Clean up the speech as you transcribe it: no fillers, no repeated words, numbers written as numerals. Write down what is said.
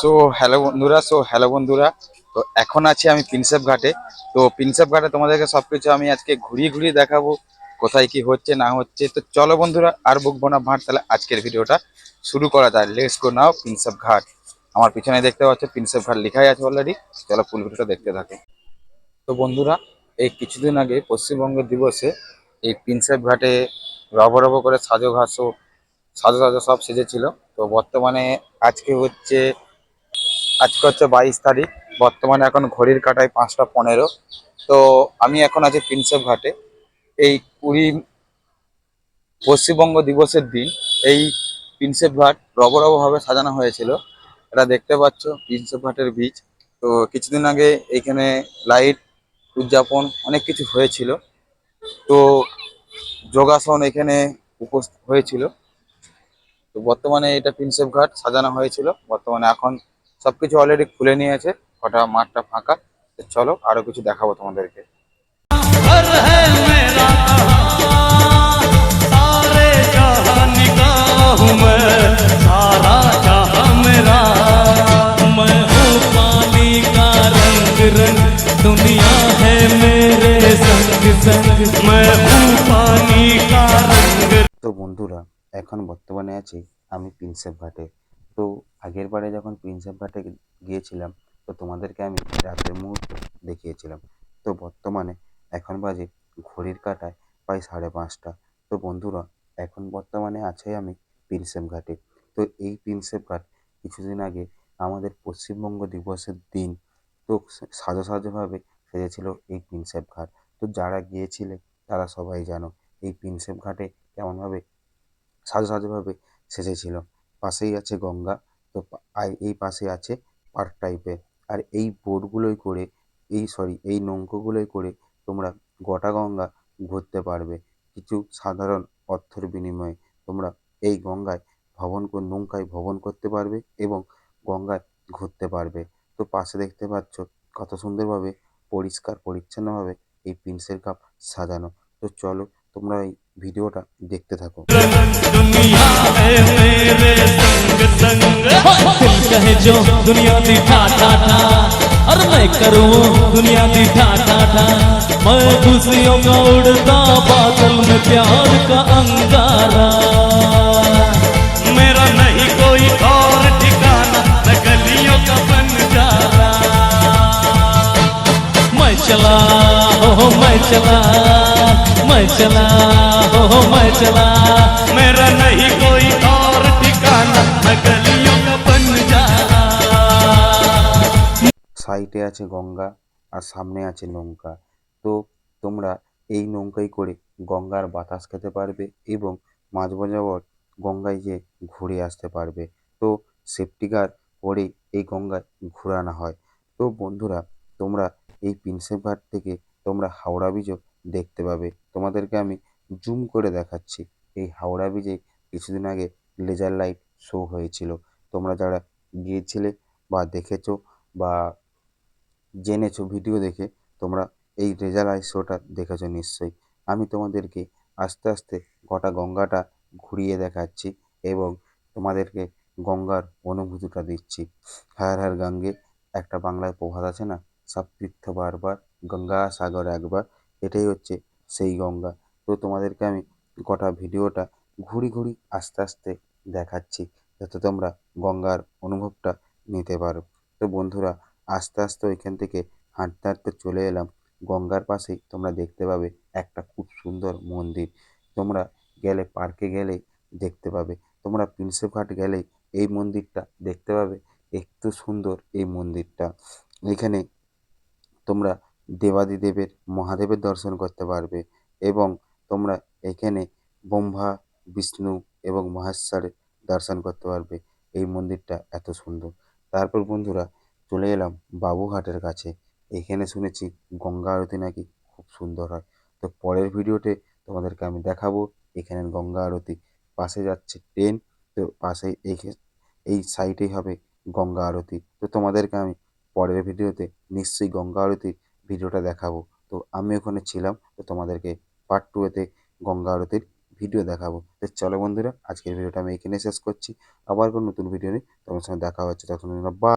So hello বন্ধুরা তো এখন আছি আমি প্রিন্সেপ ঘাটে। তো প্রিন্সেপ ঘাটে তোমাদেরকে সবকিছু আমি আজকে ঘুরিয়ে ঘুরিয়ে দেখাবো কোথায় কি হচ্ছে না হচ্ছে। তো চলো বন্ধুরা, আর বকবো না ভাট, তাহলে আজকের ভিডিওটা শুরু করা যায়। লেটস গো নাও প্রিন্সেপ ঘাট। আমার পিছনে দেখতে পাচ্ছ প্রিন্সেপ ঘাট লেখাই আছে অলরেডি। চলো ফুল ভিডিওটা দেখতে থাকো। তো বন্ধুরা, এই কিছুদিন আগে পশ্চিমবঙ্গ দিবসে এই প্রিন্সেপ ঘাটে রব রব করে সাজো সাজো সব সেজেছিল। তো বর্তমানে আজকে হচ্ছে আজকে হচ্ছে 22 তারিখ। বর্তমানে এখন ঘড়ির কাঁটায় 5টা 15। তো আমি এখন আছি প্রিন্সেপ ঘাটে। এই পশ্চিমবঙ্গ দিবসের দিন এই প্রিন্সেপ ঘাট রবরবভাবে সাজানো হয়েছিল। এটা দেখতে পাচ্ছ প্রিন্সেপ ঘাটের বীচ। তো কিছুদিন আগে এইখানে লাইট উদযাপন অনেক কিছু হয়েছিল। তো যোগাসন এখানে উপস্থিত হয়েছিল। তো বর্তমানে এটা প্রিন্সেপ ঘাট সাজানো হয়েছিল। বর্তমানে এখন সবকিছু অলরেডি খুলে নিয়েছে, কটা মাঠটা ফাঁকা। তো চলো আরো কিছু দেখাবো তোমাদেরকে। घर है मेरा सारे जहां निगाह में सारा जहां मेरा मैं हूँ पानी का रंग रंग दुनिया है मेरे संग संग मैं हूँ पानी का रंग। তো বন্ধুরা, এখন বর্তমানে আছি আমি প্রিন্সেপ ঘাটে। তো আগের বারে যখন প্রিন্সেপ ঘাটে গিয়েছিলাম, তো তোমাদেরকে আমি রাতের মুহূর্ত দেখিয়েছিলাম। তো বর্তমানে এখন বাজে ঘড়ির কাঁটায় প্রায় 5:30। তো বন্ধুরা, এখন বর্তমানে আছে আমি প্রিন্সেপ ঘাটে। তো এই প্রিন্সেপ ঘাট কিছুদিন আগে আমাদের পশ্চিমবঙ্গ দিবসের দিন তো সাজো সাজোভাবে সেজেছিল এই প্রিন্সেপ ঘাট। তো যারা গিয়েছিলে তারা সবাই জানো এই প্রিন্সেপ ঘাটে কেমনভাবে সাজভাবে সেজেছিল। পাশেই আছে গঙ্গা। তো আর এই পাশে আছে পার্ক টাইপের। আর এই বোটগুলোই করে এই নৌকোগুলোই করে তোমরা গোটা গঙ্গা ঘুরতে পারবে কিছু সাধারণ অর্থের বিনিময়ে। তোমরা এই নৌকায় ভ্রমণ করতে পারবে এবং গঙ্গায় ঘুরতে পারবে। তো পাশে দেখতে পাচ্ছ কত সুন্দরভাবে পরিষ্কার পরিচ্ছন্নভাবে এই প্রিন্সেপ ঘাট সাজানো। তো চলো তোমরা এই ভিডিওটা দেখতে থাকো। दुनिया है मेरे संग संग दिल कहे जो दुनिया दी ठा ठा ठा और मैं करूँ दुनिया दी ठा ठा ठा मैं खुशियों का उड़ता बादल में प्यार का अंगारा मेरा नहीं कोई और ठिकाना मैं गलियों का बंजारा मैं चला हो मैं चला मैं चला हो मैं चला मेरा नहीं कोई और ठिकाना मैं गलियों का बंजारा। সাইডে আছে গঙ্গা আর সামনে আছে নৌকা। তো তোমরা এই নৌকায় করে গঙ্গার বাতাস খেতে পারবে এবং মাঝ বরাবর গঙ্গায় যেয়ে ঘুরে আসতে পারবে। তো সেফটি গার্ড পরে এই গঙ্গায় ঘোরানো হয়। তো বন্ধুরা, তোমরা এই প্রিন্সেপ ঘাট থেকে তোমরা হাওড়া ব্রিজও দেখতে পাবে। তোমাদেরকে আমি জুম করে দেখাচ্ছি। এই হাওড়া ব্রিজে কিছুদিন আগে লেজার লাইট শো হয়েছিল। তোমরা যারা গিয়েছিলে বা দেখেছো বা জেনেছো ভিডিও দেখে, তোমরা এই লেজার লাইট শোটা দেখেছো নিশ্চয়ই। আমি তোমাদেরকে আস্তে আস্তে গোটা গঙ্গাটা ঘুরিয়ে দেখাচ্ছি এবং তোমাদেরকে গঙ্গার অনুভূতিটা দিচ্ছি। হর হর গঙ্গে একটা বাংলায় প্রবাদ আছে না, সব তীর্থ বারবার গঙ্গা সাগর একবার। এটাই হচ্ছে সেই গঙ্গা। তো তোমাদেরকে আমি গোটা ভিডিওটা ঘুরি ঘুরি আস্তে আস্তে দেখাচ্ছি যাতে তোমরা গঙ্গার অনুভবটা নিতে পারো। তো বন্ধুরা, আস্তে আস্তে ওইখান থেকে হাঁটতে হাঁটতে চলে এলাম গঙ্গার পাশেই। তোমরা দেখতে পাবে একটা খুব সুন্দর মন্দির। তোমরা গেলে পার্কে গেলেই দেখতে পাবে। তোমরা প্রিন্সেপ ঘাট গেলেই এই মন্দিরটা দেখতে পাবে। একটু সুন্দর এই মন্দিরটা। এখানে তোমরা দেবাদিদেবের মহাদেবের দর্শন করতে পারবে এবং তোমরা এখানে ব্রহ্মা বিষ্ণু এবং মহেশ্বরের দর্শন করতে পারবে। এই মন্দিরটা এত সুন্দর। তারপর বন্ধুরা চলে এলাম বাবুঘাটের কাছে। এখানে শুনেছি গঙ্গা আরতি নাকি খুব সুন্দর হয়। তো পরের ভিডিওতে তোমাদেরকে আমি দেখাবো এখানের গঙ্গা আরতি। পাশে যাচ্ছে ট্রেন। তো পাশেই এই সাইডেই হবে গঙ্গা আরতি। তো তোমাদেরকে আমি পরের ভিডিওতে নিশ্চয়ই গঙ্গা আরতির ভিডিওটা দেখাবো। তো আমি ওখানে ছিলাম, তো তোমাদেরকে পার্ট 2 এতে গঙ্গা আরতির ভিডিও দেখাবো। তো চলো বন্ধুরা, আজকের ভিডিওটা আমি এখানে শেষ করছি। আবার কোনো নতুন ভিডিও নিয়ে তোমার সঙ্গে দেখা হচ্ছে, ততক্ষণ বা